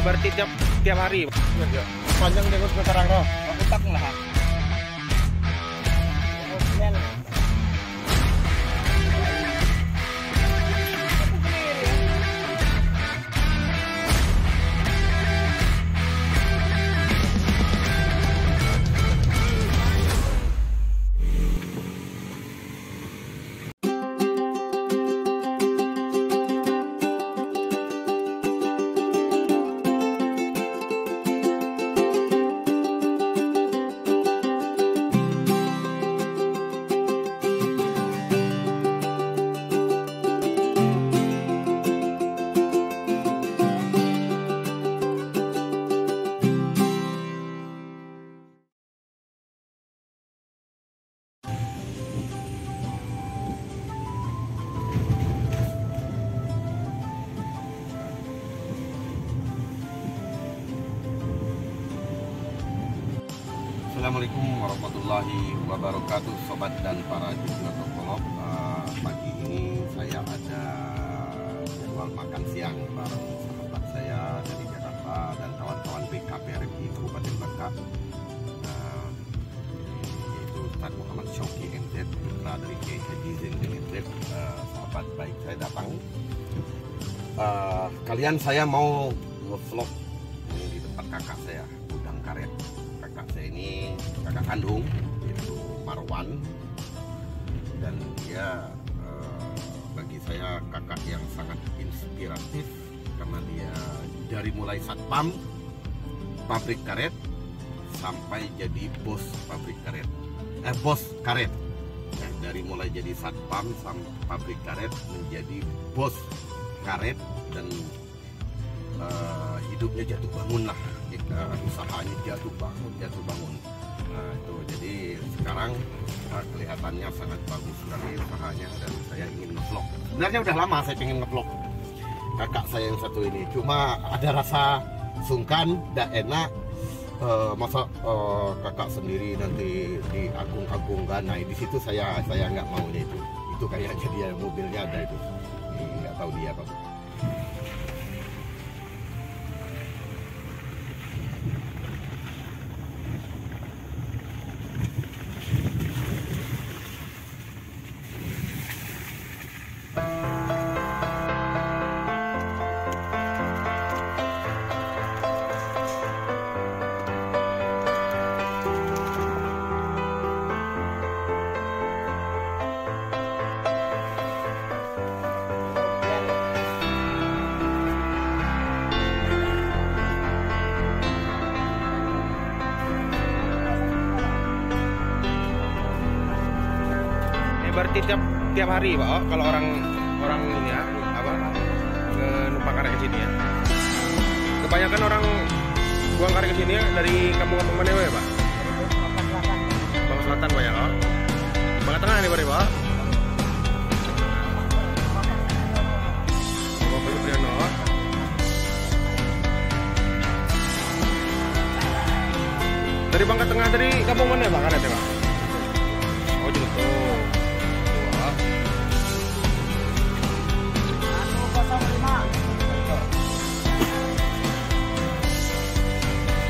Berarti tiap hari. Panjang dia ke Karang roh. Aku tak lah. Assalamualaikum warahmatullahi wabarakatuh, sobat dan para jurnalog. Pagi ini saya ada jadwal makan siang bareng sahabat saya dari Jakarta dan kawan-kawan BKPRMI Kabupaten Bangka, yaitu Ustaz Muhammad Syauqi MZ, putra dari Kiai Haji Zainudin MZ. Sahabat baik saya datang. Kalian saya mau nge-vlog di tempat kakak saya, Gudang Karet. Kakak saya ini kakak kandung, yaitu Marwan, dan dia bagi saya kakak yang sangat inspiratif karena dia dari mulai satpam pabrik karet sampai jadi bos pabrik karet, bos karet. Nah, dari mulai jadi satpam sampai pabrik karet menjadi bos karet dan hidupnya jatuh bangun lah. Usahanya jatuh bangun. Nah, itu jadi sekarang kelihatannya sangat bagus sekali usahanya dan saya ingin nge-vlog. Sebenarnya udah lama saya ingin nge-vlog kakak saya yang satu ini, cuma ada rasa sungkan, tidak enak. Masa kakak sendiri nanti diagung-agungkan. Nah, di situ saya nggak maunya itu kayaknya dia mobilnya ada itu, nggak tahu dia apa. Berarti tiap hari Pak, kalau orang ini ya, apa numpang karet ke sini ya. Kebanyakan orang buang karet ke sini ya dari kampung-kampung mana ya Pak? Bangka Selatan Pak ya, Pak. Bangka Tengah nih berarti Pak. Bapak Priyono. Dari Bangka Tengah, dari kampung mana ya Pak karetnya Pak? Oh Jelutung.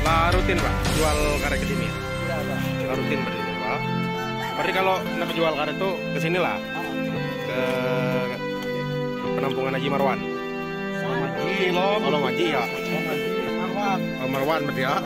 Lah rutin Pak jual karet ke sini ya? Tidak rutin berarti Pak. Berarti kalau nak jual karet tuh ke sini lah, ke penampungan Haji Marwan. Kalau Haji ya. Marwan berarti ya.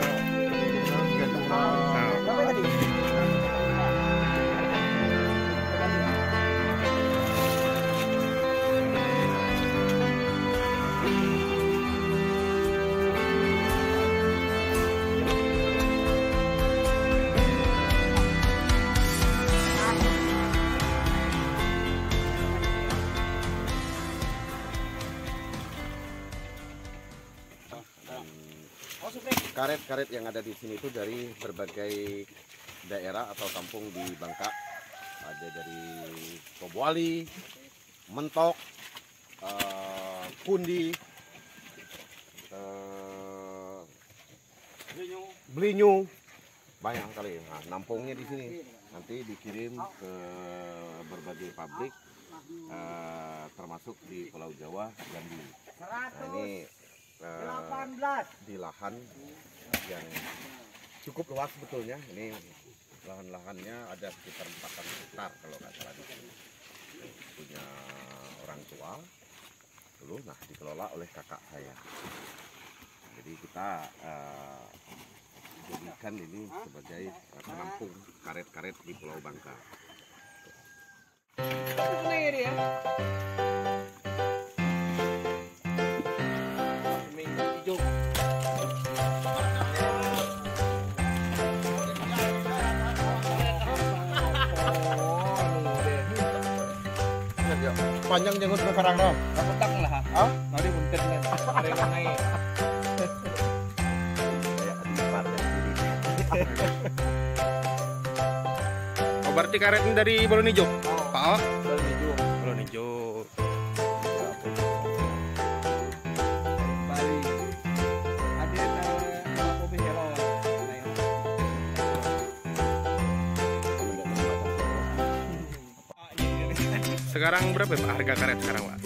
Karet-karet yang ada di sini itu dari berbagai daerah atau kampung di Bangka. Ada dari Tobuali, Mentok, Kundi, Belinyu, banyak kali. Nah, nampungnya di sini. Nanti dikirim ke berbagai pabrik, termasuk di Pulau Jawa, Jambi. Nah, ini di lahan yang cukup luas sebetulnya. Ini lahan-lahannya ada sekitar 4 hektar kalau nggak salah di sini. Punya orang tua dulu, nah dikelola oleh kakak saya. Jadi kita jadikan ini sebagai penampung karet-karet di Pulau Bangka. Panjang jenggot ke karang roh. Kaputang lah. Hah? Mari buntet nih. Mari naik. Oh, berarti karet ini dari Balon Hijau? Pak O? Balon hijau. Balon Hijau. Bali. Ada kopi hero. Sekarang berapa Pak harga karet sekarang Pak?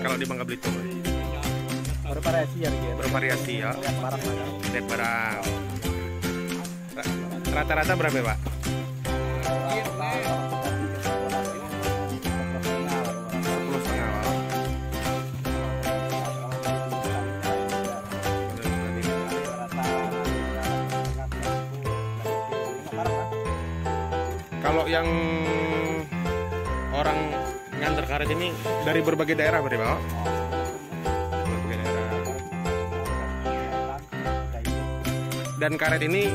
Kalau di Bangka Belitung? Bervariasi ya dia. Bervariasi ya. Barang mana? Lihat barang. Rata-rata berapa Pak? Kalau yang orang nganter karet ini dari berbagai daerah berarti Pak? Berbagai daerah. Dan karet ini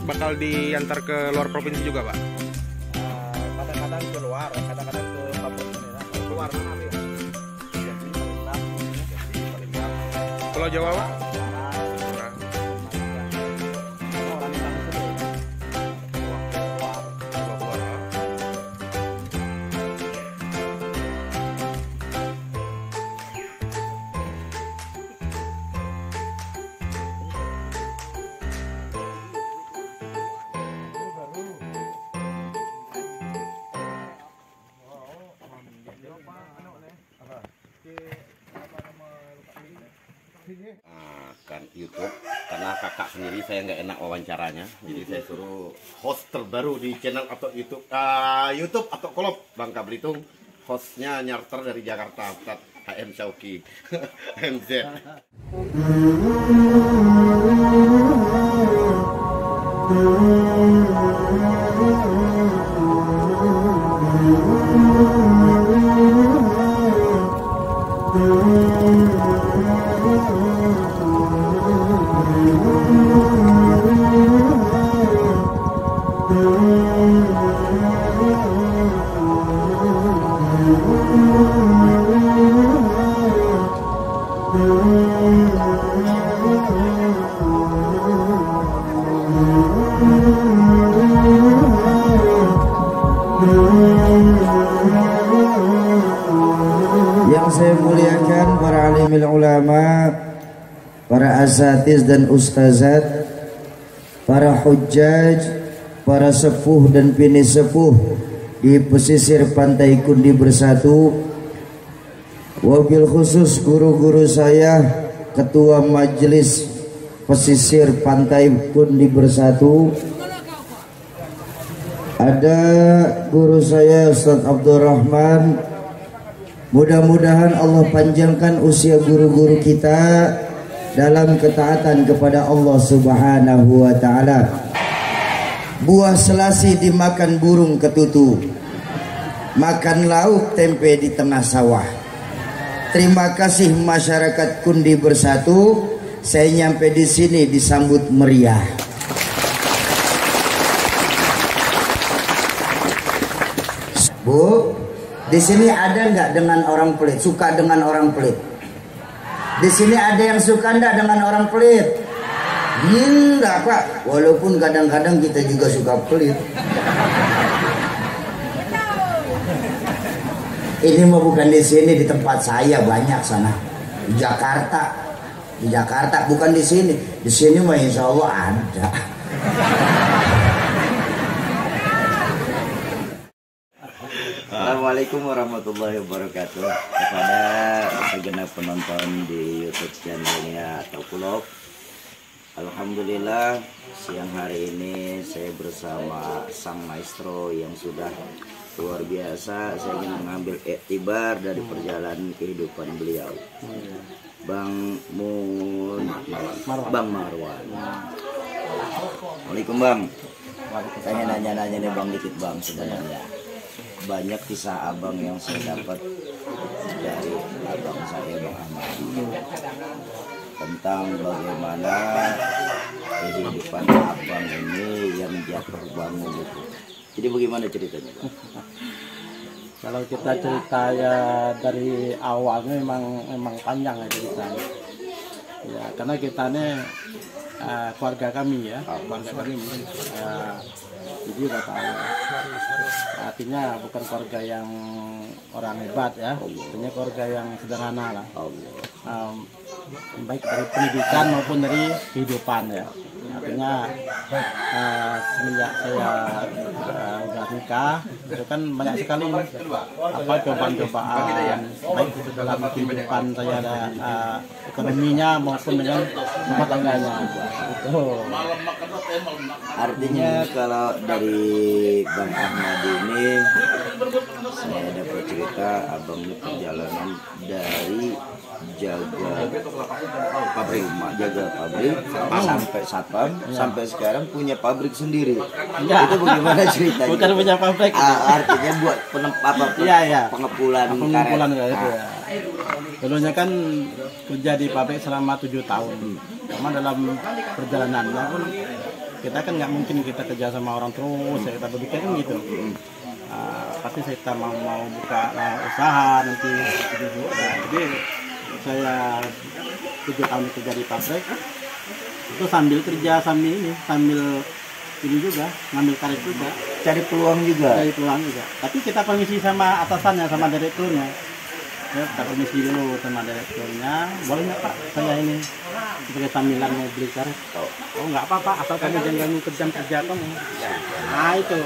bakal diantar ke luar provinsi juga Pak? Kadang-kadang ke luar, kadang-kadang ke pabrik keluar mana ya? Pulau Jawa Pak? Kan YouTube karena kakak sendiri saya nggak enak wawancaranya, jadi saya suruh host terbaru di channel atau YouTube YouTube atau Kolop Bangka Belitung. Hostnya nyarter dari Jakarta, Ustaz HM Syauki MZ. Yang saya muliakan para alimil ulama, para asatiz dan ustazat, para hujjaj, para sepuh dan bini sepuh di pesisir pantai Kundi Bersatu, wabil khusus guru-guru saya, ketua majelis pesisir pantai Kundi Bersatu, ada guru saya Ustaz Abdurrahman. Mudah-mudahan Allah panjangkan usia guru-guru kita dalam ketaatan kepada Allah Subhanahu wa ta'ala. Buah selasi dimakan burung ketutu, makan lauk tempe di tengah sawah. Terima kasih masyarakat Kundi Bersatu. Saya nyampe di sini disambut meriah. Bu, di sini ada nggak dengan orang pelit? Suka dengan orang pelit? Di sini ada yang suka nggak dengan orang pelit? Enggak Pak. Walaupun kadang-kadang kita juga suka pelit. Ini mah bukan di sini, di tempat saya banyak sana. Di Jakarta. Di Jakarta bukan di sini. Di sini mah insya Allah ada. Assalamualaikum warahmatullahi wabarakatuh kepada segenap penonton di YouTube channelnya Tokulop. Alhamdulillah siang hari ini saya bersama sang maestro yang sudah luar biasa. Saya ingin mengambil iktibar dari perjalanan kehidupan beliau, Bang Marwan. Assalamualaikum Bang. Saya nanya-nanya nih Bang dikit Bang, sebenarnya banyak kisah abang yang saya dapat dari abang saya Bang Ahmad tentang bagaimana kehidupan abang ini yang jatuh bangun itu. Jadi bagaimana ceritanya Bang? Kalau kita cerita ya dari awalnya memang panjang ya ceritanya. Ya karena kita nih keluarga kami ya, keluarga kami mungkin jadi udah tahu. Artinya bukan keluarga yang orang hebat ya, artinya keluarga yang sederhana lah. Baik dari pendidikan maupun dari kehidupan ya. Artinya semenjak saya udah nikah itu kan banyak sekali apa cobaan-cobaan baik itu dalam kehidupan saya ada ekonominya maupun dengan rumah tangganya itu. Artinya kalau dari Bang Ahmad ini saya dapat cerita abang ini perjalanan dari jaga pabrik sampai satpam sampai sekarang punya pabrik sendiri. Ya. Itu bagaimana ceritanya? Bukan punya pabrik. Artinya buat pengepulkan karet. Itu ya. Dulunya kan kerja di pabrik selama 7 tahun. Cuma dalam perjalanannya pun kita kan nggak mungkin kita kerja sama orang terus, ya kita berpikir kan gitu. Pasti kita mau buka usaha nanti. Jadi saya 7 tahun kerja di pabrik itu sambil kerja sambil ini juga ngambil karet juga, Cari peluang juga. Tapi kita permisi sama atasannya, sama direkturnya. Ya, kita permisi dulu sama direkturnya, boleh nggak Pak saya ini sebagai sambilan mau beli karet? Oh nggak apa-apa, asal kamu jangan ganggu kerja kamu. Nah itu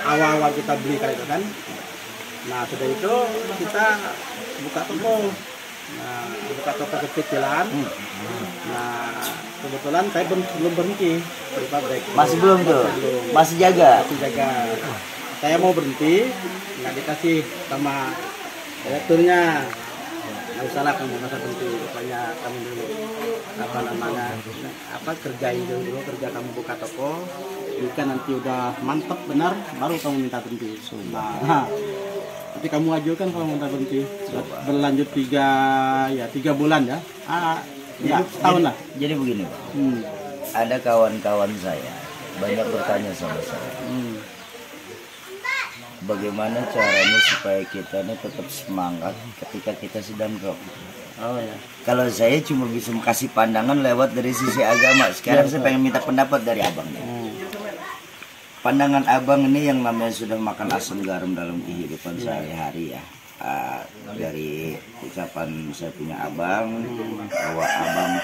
awal-awal kita beli karet kan. Nah sudah itu kita buka toko. Nah, buka toko kecilan. Nah, kebetulan saya belum berhenti di pabrik. Masih belum tuh? Masih jaga? Masih jaga. Saya mau berhenti, nggak dikasih sama direkturnya. Nggak usah lah kamu masa berhenti, pokoknya kamu dulu kerjain dulu kerja kamu buka toko. Jika nanti udah mantap benar, baru kamu minta berhenti. Nah, tapi kamu ajukan kalau minta berhenti berlanjut 3 bulan ya, setahun lah. Jadi begini, ada kawan-kawan saya banyak bertanya sama saya, bagaimana caranya supaya kita ini tetap semangat ketika kita sedang drop. Oh ya. Kalau saya cuma bisa kasih pandangan lewat dari sisi agama. Sekarang saya pengen minta pendapat dari abang nih. Pandangan abang ini yang namanya sudah makan asam garam dalam kehidupan sehari-hari ya. Dari ucapan saya punya abang bahwa abang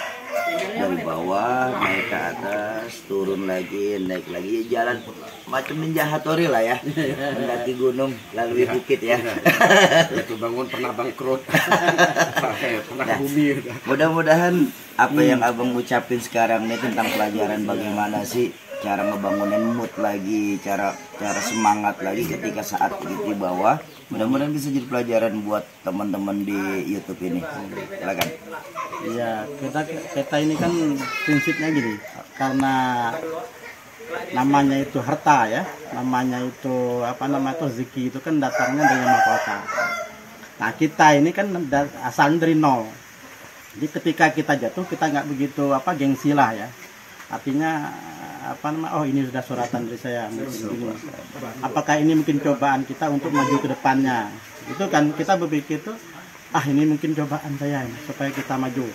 dari bawah naik ke atas, turun lagi, naik lagi, jalan macam ninja Hattori lah ya, mendaki gunung lalui bukit ya. Itu bangun pernah bangkrut. Pernah Nah, bumi. mudah-mudahan apa yang abang ucapin sekarang ini tentang pelajaran bagaimana sih cara ngebangunin mood lagi, cara semangat lagi ketika saat di bawah. Mudah-mudahan bisa jadi pelajaran buat teman-teman di YouTube ini. Silakan. Iya, kita ini kan prinsipnya gini, karena namanya itu harta ya, namanya itu rezeki itu kan datangnya dari Yang Maha Kuasa. Nah kita ini kan asal dari nol. Jadi ketika kita jatuh kita nggak begitu gengsi lah ya. Artinya oh ini sudah suratan dari saya mungkin. Apakah ini mungkin cobaan kita untuk maju ke depannya? Itu kan kita berpikir tuh ini mungkin cobaan saya ini, supaya kita maju.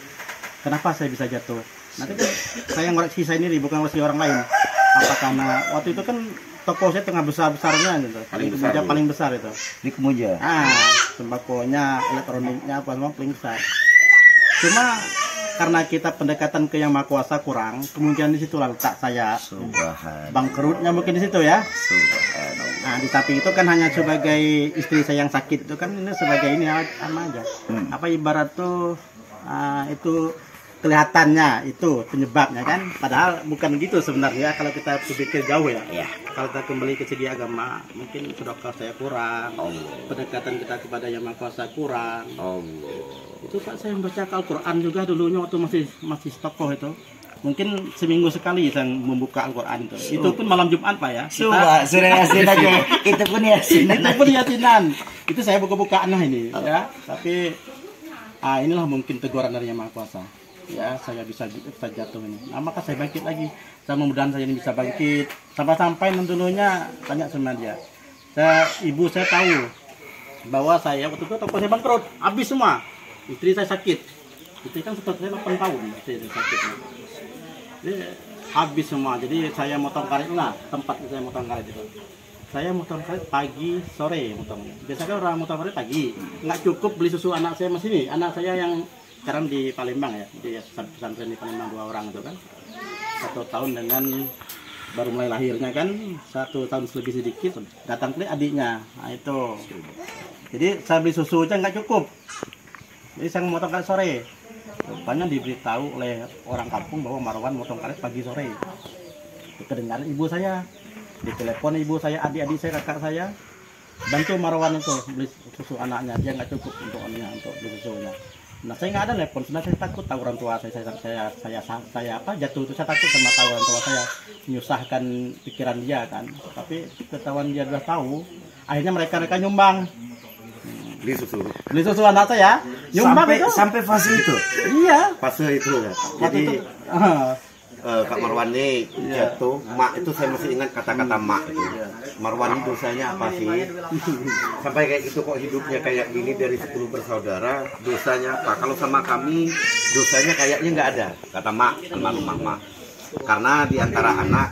Kenapa saya bisa jatuh? Nanti kan saya ngoreksi saya sendiri, bukan ngoreksi orang lain. Apa karena waktu itu kan toko saya tengah besar-besarnya gitu. Paling besar itu. Di Kemuja. Sembakonya, elektroniknya apa semua paling besar. Cuma karena kita pendekatan ke Yang Maha Kuasa kurang, kemungkinan di situ letak saya bangkrutnya mungkin di situ ya. Nah, di samping itu kan hanya sebagai istri saya yang sakit itu kan ini sebagai ini sama aja. Apa ibarat tuh itu kelihatannya itu penyebabnya kan, padahal bukan gitu sebenarnya kalau kita berpikir jauh ya. Kalau kita kembali ke segi agama, mungkin sedekah saya kurang, pendekatan kita kepada Yang Maha Kuasa kurang. Itu Pak, saya membaca Al-Quran juga dulunya waktu masih tokoh itu. Mungkin seminggu sekali saya membuka Al-Quran itu. Itu pun malam Jumat Pak ya. Coba surah Yasin aja. Itu pun Yasin. Itu pun Yasinan. Itu saya buka-bukaan ini ya. Tapi inilah mungkin teguran dari Yang Maha Kuasa. Ya, saya bisa jatuh ini. Nah, maka saya bangkit lagi. Mudah-mudahan saya ini bisa bangkit. Sampai-sampai dulunya tanya sama dia. Ibu saya tahu bahwa saya waktu itu toko saya bangkrut, habis semua. Istri saya sakit. Istri kan setelah saya 8 tahun istri saya sakit. Jadi habis semua. Jadi saya motong karet lah, tempat saya motong karet itu. Saya motong karet pagi sore motongnya. Biasanya orang motong karet pagi. Nggak cukup beli susu anak saya masih ini. Anak saya yang sekarang di Palembang ya, di pesantren di Palembang 2 orang itu kan. 1 tahun dengan baru mulai lahirnya kan 1 tahun lebih sedikit datang ke adiknya. Nah itu. Jadi saya beli susu aja nggak cukup. Jadi saya motong karet sore. Rupanya diberitahu oleh orang kampung bahwa Marwan motong karet pagi sore. Kedengaran ibu saya, ditelepon ibu saya, adik-adik saya, kakak saya, bantu Marwan itu beli susu anaknya, dia nggak cukup untuk beli susunya. Nah saya nggak ada telepon, sebenarnya saya takut tahu orang tua saya apa jatuh itu, saya takut sama tahu orang tua saya menyusahkan pikiran dia kan. Tapi ketahuan dia sudah tahu, akhirnya mereka nyumbang. Beli susu anak saya nyumbang sampai fase itu. Iya. Fase itu ya. Jadi Kak Marwan ini jatuh, mak itu saya masih ingat kata-kata mak itu. Marwan itu dosanya apa sih? Sampai kayak gitu kok hidupnya kayak gini dari 10 bersaudara, dosanya apa? Kalau sama kami dosanya kayaknya nggak ada, kata mak, almarhumah mak. Karena di antara anak,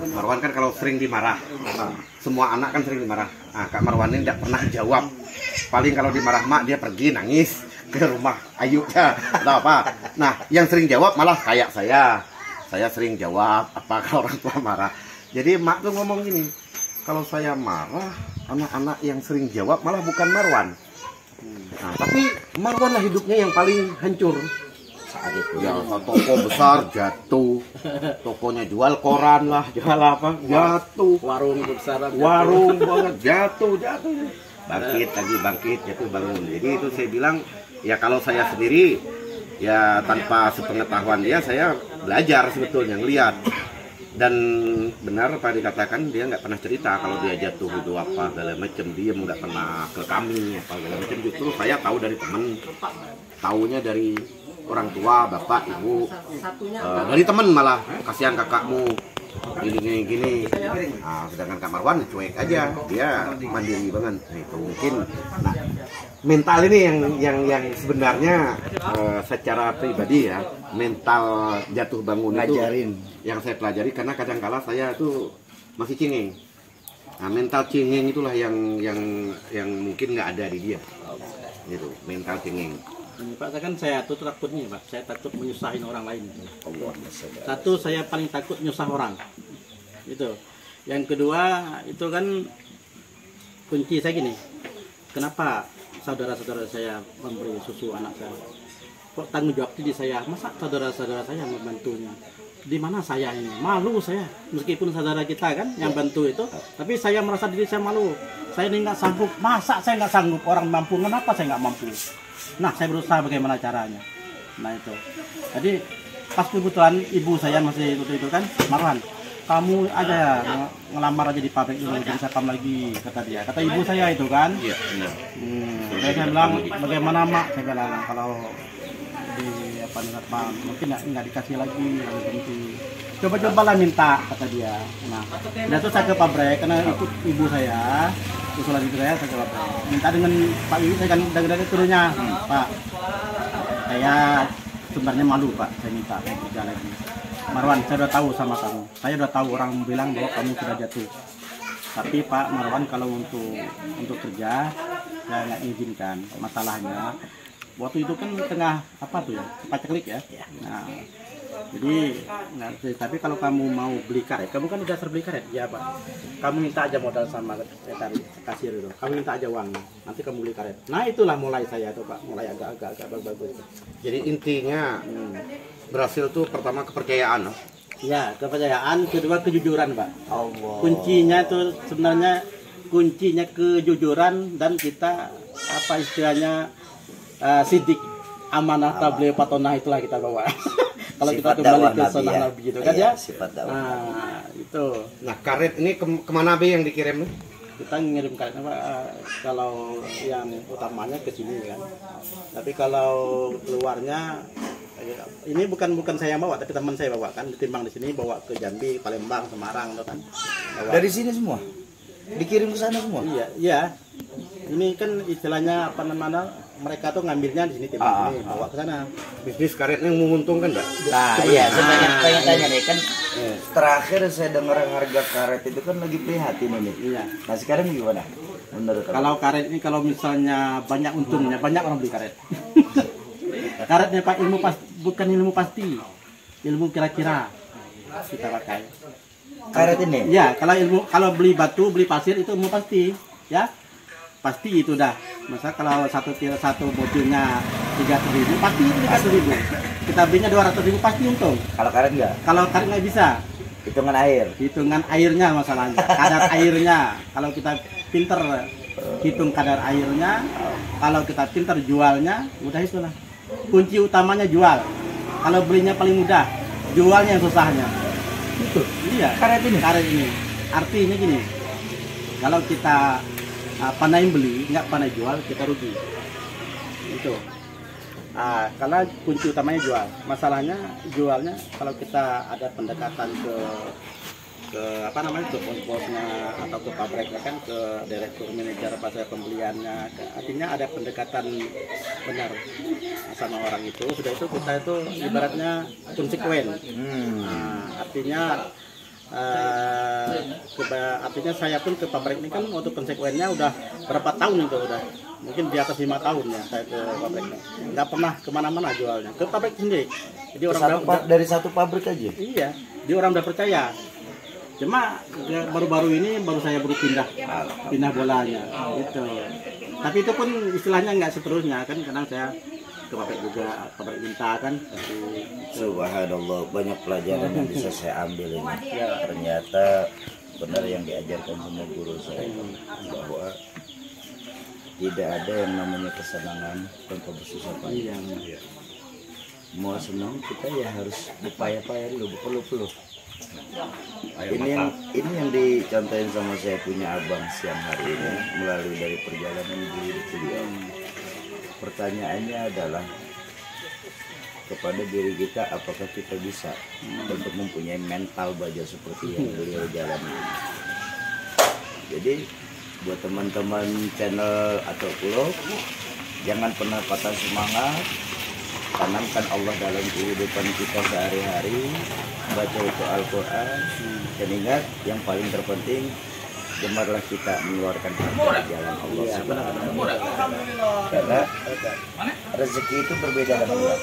Marwan kan kalau sering dimarah, semua anak kan sering dimarah. Nah, Kak Marwan ini tidak pernah jawab. Paling kalau dimarah mak dia pergi nangis ke rumah ayunya atau apa. Nah, yang sering jawab malah kayak saya. Saya sering jawab apa kalau orang tua marah. Jadi mak tuh ngomong gini, kalau saya marah, anak-anak yang sering jawab malah bukan Marwan. Nah, tapi Marwan lah hidupnya yang paling hancur. Saat itu ya, toko besar jatuh, tokonya jual koran lah, jual apa, jatuh. Warung besar, warung banget jatuh. Bangkit lagi, bangkit, jatuh bangun. Jadi itu saya bilang, ya kalau saya sendiri, ya tanpa sepengetahuan dia, saya belajar sebetulnya, ngeliat. Dan benar apa dikatakan, dia nggak pernah cerita kalau dia jatuh itu apa segala macam, dia nggak pernah ke kami apa segala macam. Justru saya tahu dari teman, taunya dari orang tua, bapak, ibu, dari teman malah, kasihan kakakmu gini. Nah, sedangkan Kak Marwan cuek aja, dia mandiri banget. Nah, itu mungkin. Nah, mental ini yang sebenarnya secara pribadi ya, mental jatuh bangun ngajarin itu yang saya pelajari, karena kadang-kala saya tuh masih cengeng. Nah, mental cengeng itulah yang mungkin nggak ada di dia. Gitu, mental cengeng. Pak, saya tuh takutnya Pak, saya takut menyusahin orang lain. Satu, saya paling takut nyusah orang. Itu. Yang kedua, itu kan kunci saya gini. Kenapa saudara-saudara saya memberi susu anak saya? Kok tanggung jawab di saya? Masa saudara-saudara saya membantunya? Di mana saya ini? Malu saya. Meskipun saudara kita kan yang bantu itu, tapi saya merasa diri saya malu. Saya ini nggak sanggup. Masa saya nggak sanggup? Orang mampu, kenapa saya nggak mampu? Nah, saya berusaha bagaimana caranya. Nah, itu. Jadi pas kebetulan ibu saya masih itu kan, Marwan, kamu aja ngelamar aja di pabrik dulu, jadi sapam lagi, kata dia. Kata ibu saya itu kan. Iya, benar. Saya bilang, bagaimana mak? Saya bilang, kalau di mungkin nggak dikasih lagi, berhenti. Coba-cobalah minta, kata dia. Nah, itu saya ke pabrik karena ikut ibu saya. Usulan itu saya ke pabrik. Minta dengan Pak Iwi, saya kan dari turunnya, Pak. Saya sebenarnya malu Pak, saya minta kerja lagi. Marwan, saya udah tahu sama kamu. Saya udah tahu orang bilang bahwa kamu sudah jatuh. Tapi Pak Marwan, kalau untuk kerja saya nggak izinkan. Masalahnya waktu itu kan tengah apa tuh ya, paceklik ya. Nah, jadi tapi kalau kamu mau beli karet, kamu kan udah terbeli karet, ya Pak. Kamu minta aja modal sama tadi kasir itu. Kamu minta aja uang, nanti kamu beli karet. Nah itulah mulai saya tuh Pak, mulai agak bagus. Jadi intinya berhasil tuh pertama kepercayaan. Ya, kepercayaan, kedua kejujuran Pak. Allah. Kuncinya tuh sebenarnya kuncinya kejujuran dan kita apa istilahnya sidik amanah tabligh patonah itulah kita bawa. Kalau kita kembali ke sunnah Nabi gitu kan ya. Sifat dakwah. Nah, itu. Nah, karet ini kemana be yang dikirim? Kita ngirim karetnya Pak, kalau yang utamanya ke sini kan. Tapi kalau keluarnya ini bukan saya yang bawa, tapi teman saya bawa kan, ditimbang di sini bawa ke Jambi, Palembang, Semarang gitu kan. Bawa. Dari sini semua? Dikirim ke sana semua? Iya. Ini kan istilahnya apa namanya? Mereka tuh ngambilnya di sini, timbang sini, bawa ke sana. Bisnis karetnya yang menguntungkan enggak? Nah, iya, saya pengen tanya nih kan. Terakhir saya dengar harga karet itu kan lagi prihatin ini. Iya. Nah, sekarang gimana? Menurut kamu? Kalau karet ini kalau misalnya banyak untungnya, banyak orang beli karet. Karetnya Pak bukan ilmu pasti, ilmu kira-kira kita pakai. Karet ini? Ya, kalau beli batu, beli pasir itu ilmu pasti, ya pasti itu dah. Masa kalau satu botolnya 300.000 pasti itu 300.000. Kita belinya 200.000 pasti untung. Kalau karet enggak? Kalau karet nggak bisa. Hitungan air. Hitungan airnya masalahnya, kadar airnya. Kalau kita pinter hitung kadar airnya, kalau kita pinter jualnya, udah itulah. Kunci utamanya jual. Kalau belinya paling mudah, jualnya yang susahnya. Itu. Iya. Karet ini. Artinya gini. Kalau kita pandai beli, nggak pandai jual, kita rugi. Itu. Karena kunci utamanya jual. Masalahnya jualnya kalau kita ada pendekatan ke apa namanya, ke bos-bosnya atau ke pabriknya kan, ke direktur manajer pasar pembeliannya, artinya ada pendekatan benar sama orang itu. Sudah itu kita itu ibaratnya konsekuen. Artinya artinya saya pun ke pabrik ini kan untuk konsekuennya udah berapa tahun itu, udah mungkin di atas 5 tahun ya saya ke pabriknya, nggak pernah kemana-mana jualnya, ke pabrik sendiri. Jadi orang dari satu pabrik aja? Iya, dia orang udah percaya. Cuma ya, baru-baru ini baru saya pindah bolanya gitu. Tapi itu pun istilahnya nggak seterusnya kan, kadang saya ke pabrik juga, pabrik minta kan. Subhanallah, banyak pelajaran yang bisa saya ambil ini. Ternyata benar yang diajarkan sama guru saya, bahwa tidak ada yang namanya kesenangan tanpa bersusah payah. Mau senang kita ya harus berpayah-payah dulu, berpeluh-peluh. Ini yang dicontohin sama saya punya abang siang hari ini melalui dari perjalanan hidup beliau. Pertanyaannya adalah kepada diri kita, apakah kita bisa untuk mempunyai mental baja seperti yang beliau jalani. Jadi buat teman-teman channel atau vlog, jangan pernah patah semangat. Tanamkan Allah dalam kehidupan kita sehari-hari, baca itu Al-Quran, dan ingat yang paling terpenting, gemarlah kita mengeluarkan harta di jalan Allah Subhanahu wa Ta'ala. Karena rezeki itu berbeda dengan uang.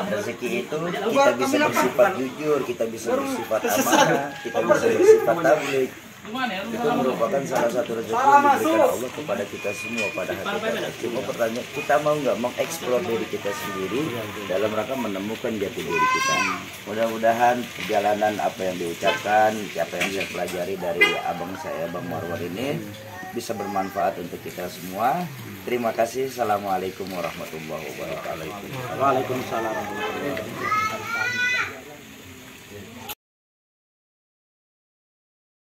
Rezeki itu kita bisa bersifat jujur, kita bisa bersifat amanah, kita bisa bersifat tabligh. Itu merupakan salah satu rezeki yang diberikan Allah kepada kita semua pada hakikatnya. Cuma pertanyaan, kita mau nggak mengeksplor diri kita sendiri dalam rangka menemukan jati diri kita. Mudah-mudahan perjalanan apa yang diucapkan, apa yang saya pelajari dari abang saya, Bang Marwar ini bisa bermanfaat untuk kita semua. Terima kasih. Assalamualaikum warahmatullahi wabarakatuh. Waalaikumsalam warahmatullahi wabarakatuh.